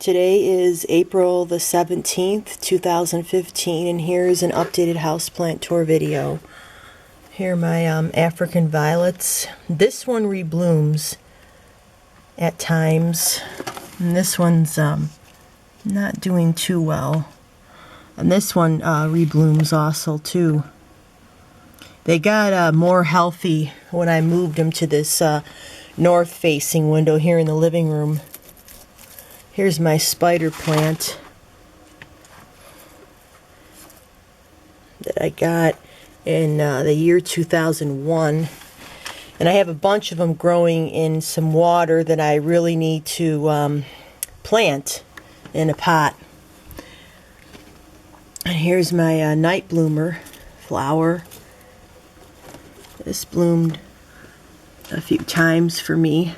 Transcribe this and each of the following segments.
Today is April the 17th, 2015, and here's an updated houseplant tour video. Here are my African violets. This one reblooms at times, and this one's not doing too well. And this one reblooms also too. They got more healthy when I moved them to this north-facing window here in the living room. Here's my spider plant that I got in the year 2001. And I have a bunch of them growing in some water that I really need to plant in a pot. And here's my night bloomer flower. This bloomed a few times for me.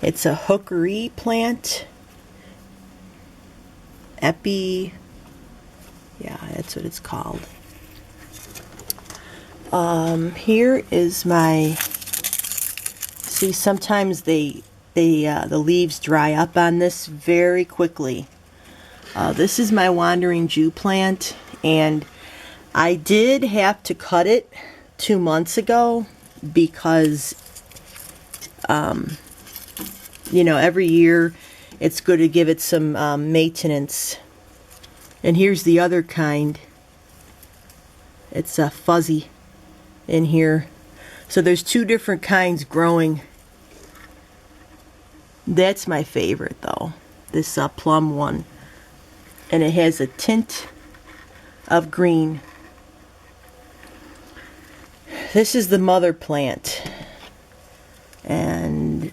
It's a hookery plant. Epi. Yeah, that's what it's called. Here is my. See, sometimes the leaves dry up on this very quickly. This is my wandering Jew plant, and I did have to cut it 2 months ago because you know, every year it's good to give it some maintenance. And here's the other kind. It's fuzzy in here. So there's two different kinds growing. That's my favorite though, this plum one. And it has a tint of green. This is the mother plant. And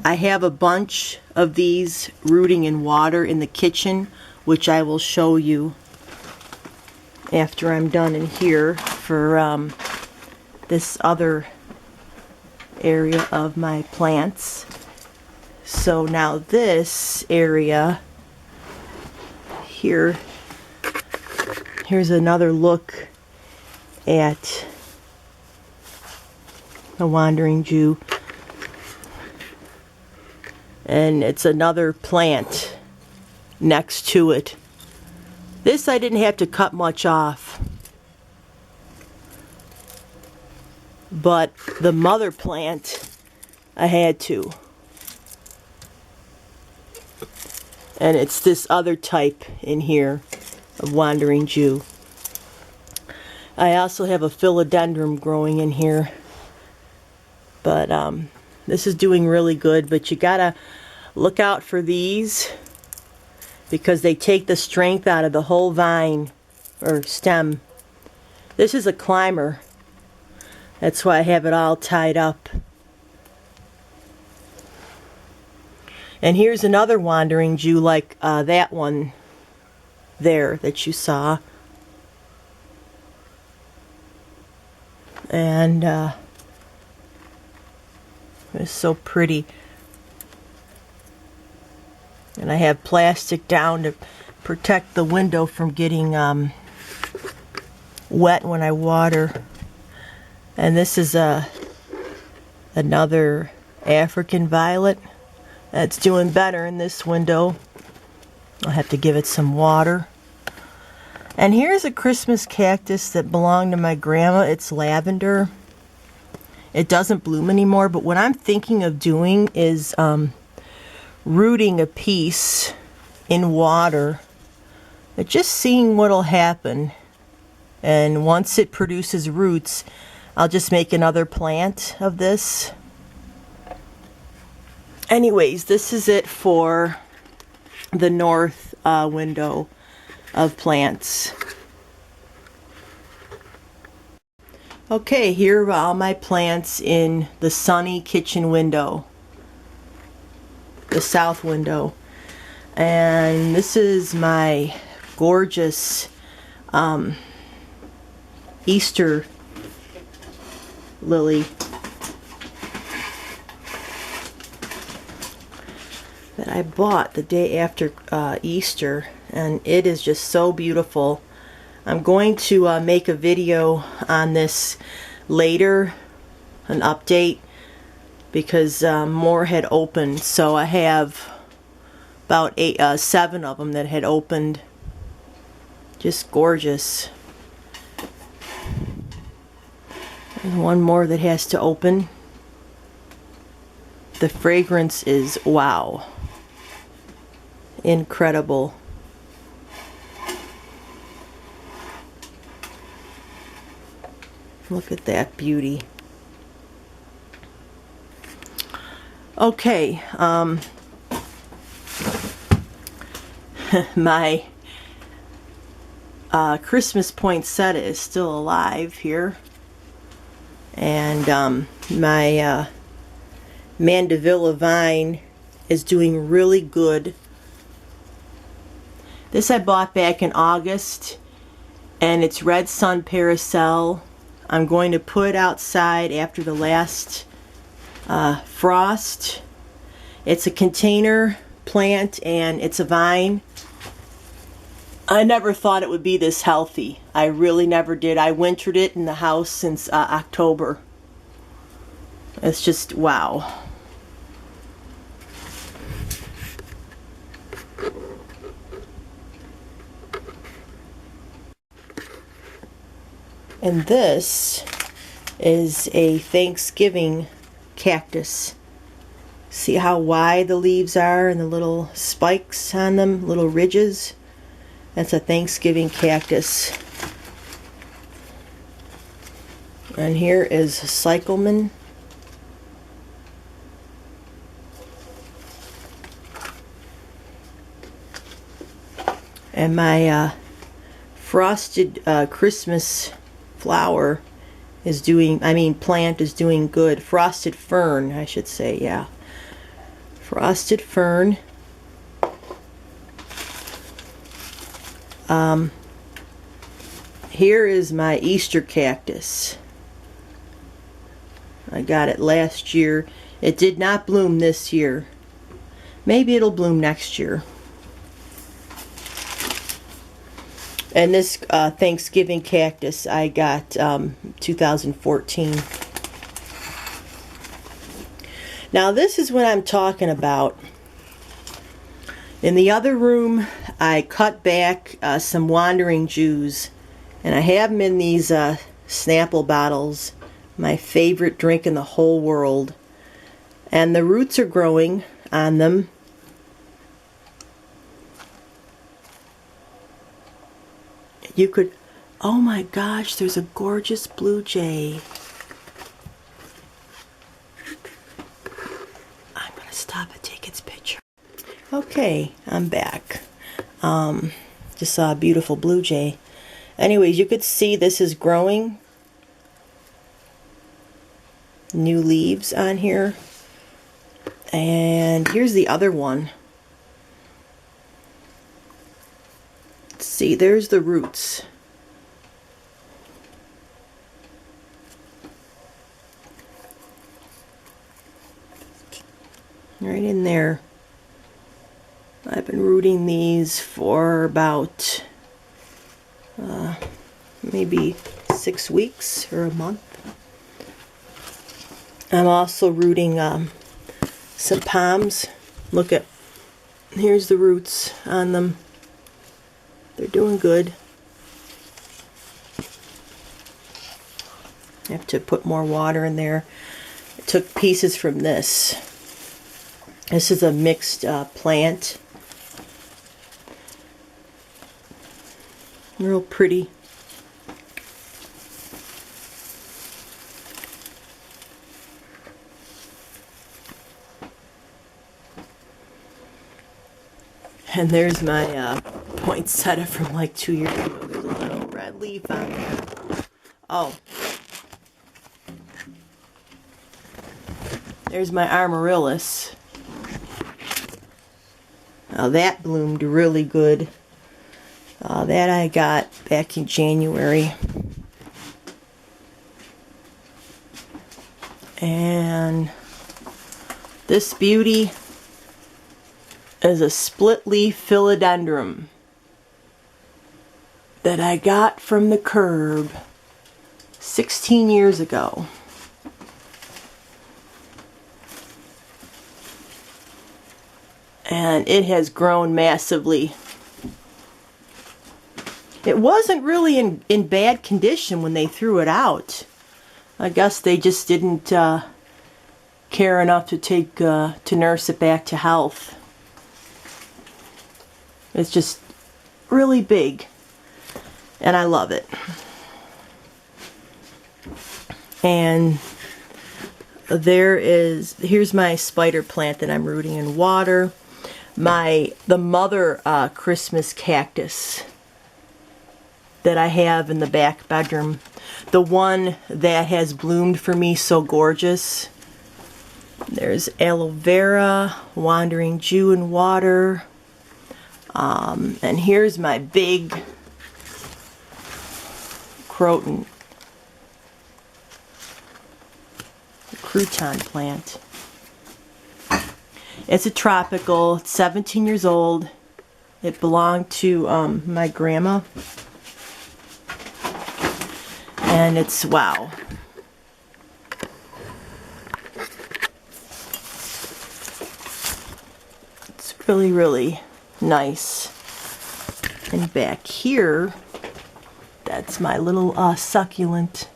I have a bunch of these rooting in water in the kitchen, which I will show you after I'm done in here for this other area of my plants. So now this area here, here's another look at the wandering Jew. And it's another plant next to it. This I didn't have to cut much off, but the mother plant I had to. And it's this other type in here of wandering Jew. I also have a philodendron growing in here, but this is doing really good, but you gotta look out for these because they take the strength out of the whole vine or stem. This is a climber. That's why I have it all tied up. And here's another wandering Jew like that one there that you saw. And it's so pretty. And I have plastic down to protect the window from getting wet when I water. And this is another African violet that's doing better in this window. I'll have to give it some water. And here's a Christmas cactus that belonged to my grandma. It's lavender. It doesn't bloom anymore, but what I'm thinking of doing is rooting a piece in water, but just seeing what'll happen. And once it produces roots, I'll just make another plant of this. Anyways, this is it for the north window of plants. Okay, here are all my plants in the sunny kitchen window, the south window. And this is my gorgeous Easter lily that I bought the day after Easter, and it is just so beautiful. I'm going to make a video on this later, an update, because more had opened. So I have about 7 of them that had opened. Just gorgeous. And one more that has to open. The fragrance is wow. Incredible. Look at that beauty. Okay, my Christmas poinsettia is still alive here, and my Mandevilla vine is doing really good. This I bought back in August, and it's red sun parasol. I'm going to put it outside after the last frost. It's a container plant and it's a vine. I never thought it would be this healthy. I really never did. I wintered it in the house since October. It's just wow. And this is a Thanksgiving cactus. See how wide the leaves are and the little spikes on them, little ridges? That's a Thanksgiving cactus. And here is cyclamen. And my frosted Christmas flower is doing, plant is doing good. Frosted fern, I should say, yeah. Frosted fern. Here is my Easter cactus. I got it last year. It did not bloom this year. Maybe it'll bloom next year. And this Thanksgiving cactus I got 2014. Now this is what I'm talking about. In the other room I cut back some Wandering Jews, and I have them in these Snapple bottles, my favorite drink in the whole world. And the roots are growing on them. You could, oh my gosh, there's a gorgeous blue jay. I'm going to stop and take its picture. Okay, I'm back. Just saw a beautiful blue jay. Anyways, you could see this is growing. New leaves on here. And here's the other one. See, there's the roots. Right in there. I've been rooting these for about maybe 6 weeks or a month. I'm also rooting some palms. Look at, here's the roots on them. They're doing good. I have to put more water in there. I took pieces from this. This is a mixed plant. Real pretty. And there's my poinsettia from like 2 years ago. There's a little red leaf on there. Oh. There's my amaryllis. Now that bloomed really good. That I got back in January. And this beauty is a split leaf philodendron. that I got from the curb 16 years ago. And it has grown massively. It wasn't really in bad condition when they threw it out. I guess they just didn't care enough to nurse it back to health. It's just really big, and I love it. And here's my spider plant that I'm rooting in water. The mother Christmas cactus that I have in the back bedroom, the one that has bloomed for me so gorgeous. There's aloe vera, wandering Jew in water, and here's my big crouton crouton plant. It's a tropical. It's 17 years old. It belonged to my grandma. And it's, wow. It's really, really nice. And back here, that's my little succulent.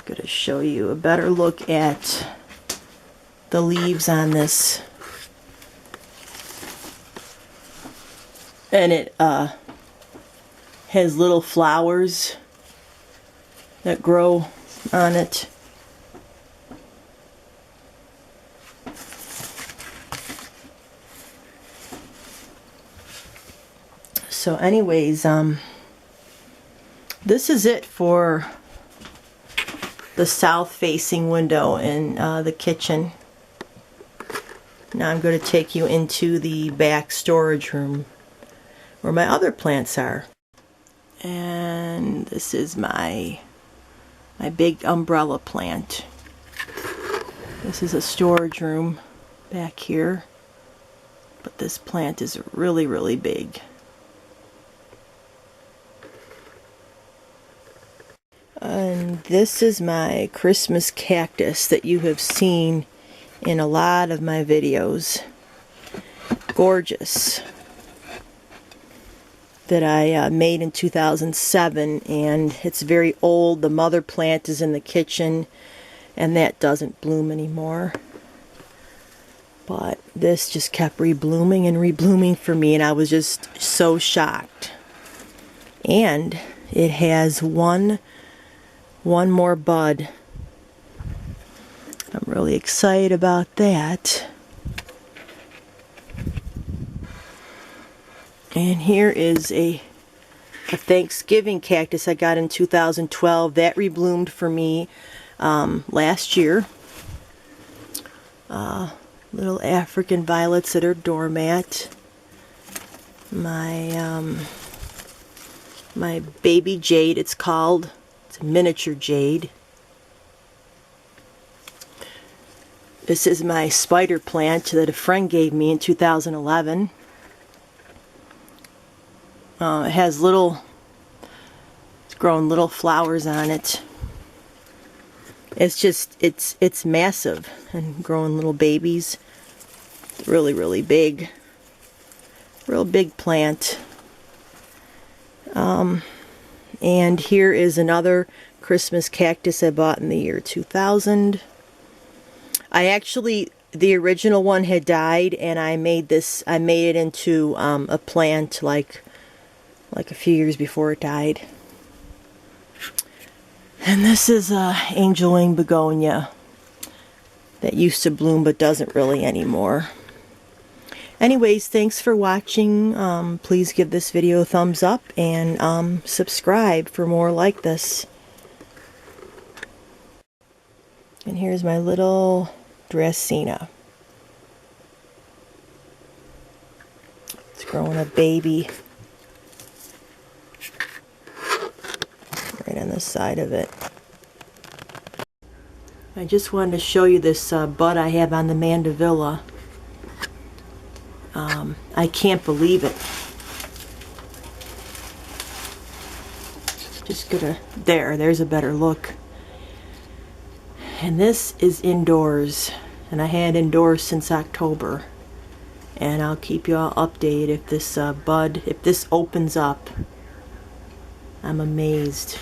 Going to show you a better look at the leaves on this. And it has little flowers that grow on it. So anyways, this is it for the south facing window in the kitchen. Now I'm going to take you into the back storage room where my other plants are. And this is my big umbrella plant. This is a storage room back here, but this plant is really, really big. And this is my Christmas cactus that you have seen in a lot of my videos. Gorgeous. That I made in 2007, and it's very old. The mother plant is in the kitchen, and that doesn't bloom anymore. But this just kept reblooming and reblooming for me, and I was just so shocked. And it has one more bud. I'm really excited about that. And here is a Thanksgiving cactus I got in 2012. That rebloomed for me last year. Little African violets that are doormat. My baby jade, it's called. It's a miniature jade. This is my spider plant that a friend gave me in 2011. It has it's grown little flowers on it. It's just, it's massive and growing little babies. It's really, really big. Real big plant. And here is another Christmas cactus I bought in the year 2000. The original one had died, and I made it into a plant like a few years before it died. And this is angel wing begonia that used to bloom but doesn't really anymore. Anyways, thanks for watching. Please give this video a thumbs up and subscribe for more like this. And here's my little Dracena. It's growing a baby right on the side of it. I just wanted to show you this bud I have on the mandevilla. I can't believe it. Just gonna, there's a better look. And this is indoors, and I had indoors since October. And I'll keep you all updated if this bud, if this opens up. I'm amazed.